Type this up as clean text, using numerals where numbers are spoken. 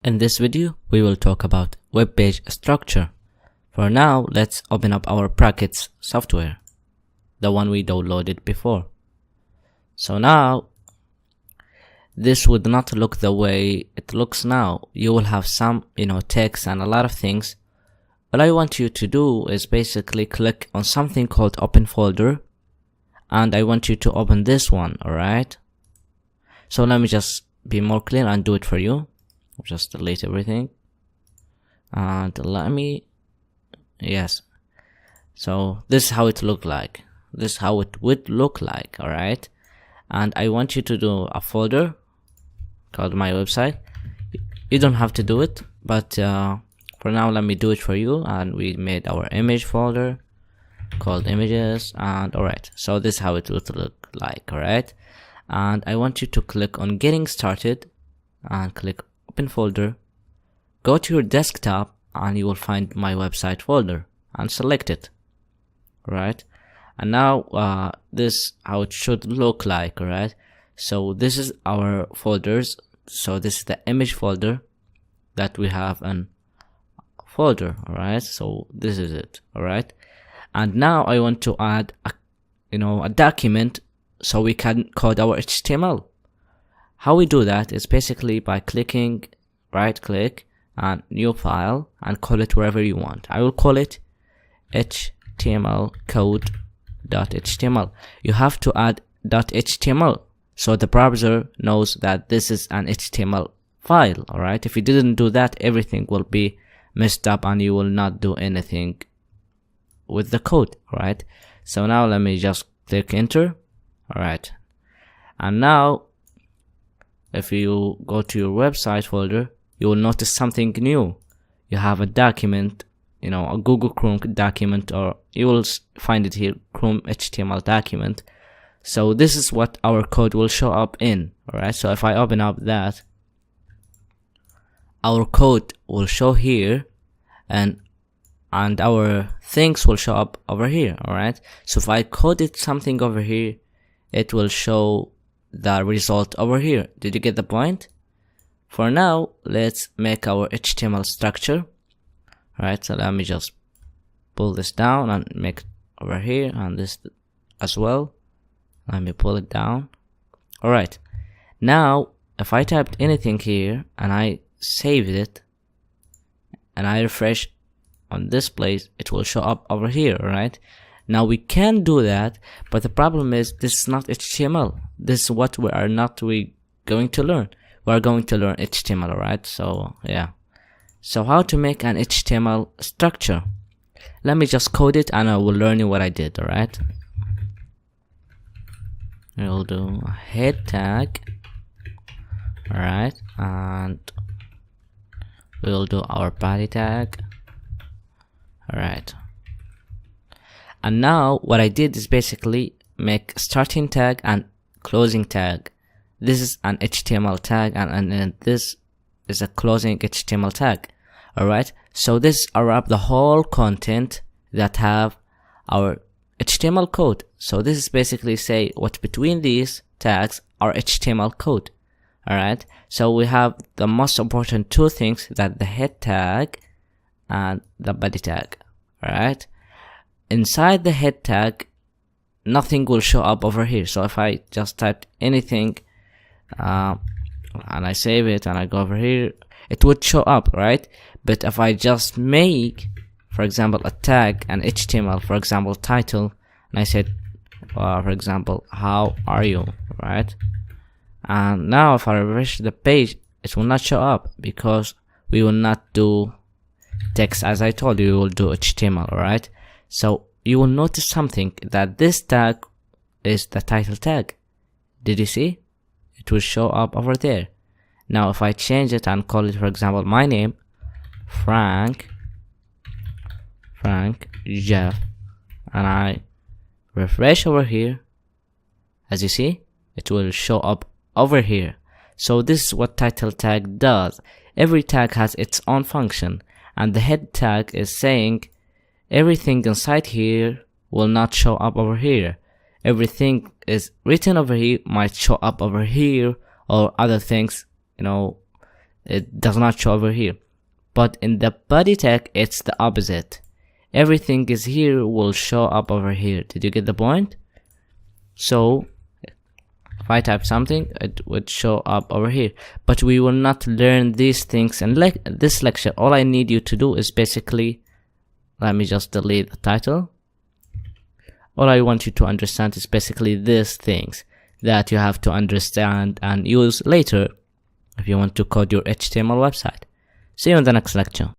In this video, we will talk about web page structure. For now, let's open up our Brackets software, the one we downloaded before. So now, this would not look the way it looks now. You will have some, text and a lot of things. What I want you to do is basically click on something called Open Folder, and I want you to open this one, alright? So let me just be more clear and do it for you. Just delete everything and yes, so this is how it look like. This is how it would look like, alright? And I want you to do a folder called my website. You don't have to do it, but for now let me do it for you. And we made our image folder called images, and alright, so this is how it would look like, alright? And I want you to click on getting started and click Open Folder, go to your desktop, and you will find my website folder and select it. Right? And now this is how it should look like. Alright, so this is our folders. So this is the image folder that we have an folder. Alright, so this is it. Alright, and now I want to add a document so we can code our HTML. How we do that is basically by clicking, right click and new file and call it wherever you want. I will call it HTML code.html. You have to add .html so the browser knows that this is an HTML file, alright? If you didn't do that, everything will be messed up and you will not do anything with the code, alright? So now let me just click enter, alright? And now if you go to your website folder, you will notice something new. You have a document, a Google Chrome document, or you will find it here, Chrome HTML document. So this is what our code will show up in, alright? So if I open up that, our code will show here, and our things will show up over here, alright? So if I coded something over here, it will show the result over here. Did you get the point? For now, let's make our HTML structure. Alright, so let me just pull this down and make it over here, and this as well. Let me pull it down. Alright, now if I typed anything here and I saved it and I refresh on this place, it will show up over here. Alright, now we can do that, but the problem is this is not HTML. This is what we are going to learn. We are going to learn HTML, alright? So yeah. So how to make an HTML structure? Let me just code it and I will learn you what I did, alright? We'll do a head tag, alright, and we'll do our body tag, alright. And now what I did is basically make starting tag and closing tag. This is an HTML tag, and this is a closing HTML tag. Alright, so this wrap the whole content that have our HTML code. So this is basically say what between these tags are HTML code. Alright, so we have the most important two things, that the head tag and the body tag. Alright, inside the head tag, nothing will show up over here. So if I just type anything and I save it and I go over here, it would show up, right? But if I just make, for example, a tag, an HTML, for example, title, and I said, for example, how are you, right? And now if I refresh the page, it will not show up because we will not do text as I told you, we will do HTML, alright? So you will notice something, that this tag is the title tag. Did you see? It will show up over there. Now if I change it and call it, for example, my name, Frank Jeff, and I refresh over here, as you see, it will show up over here. So this is what title tag does. Every tag has its own function, and the head tag is saying everything inside here will not show up over here. Everything is written over here might show up over here, or other things, It does not show over here. But in the body tag, it's the opposite. Everything is here will show up over here. Did you get the point? So if I type something, it would show up over here. But we will not learn these things in this lecture. All I need you to do is basically, let me just delete the title. All I want you to understand is basically these things that you have to understand and use later if you want to code your HTML website. See you in the next lecture.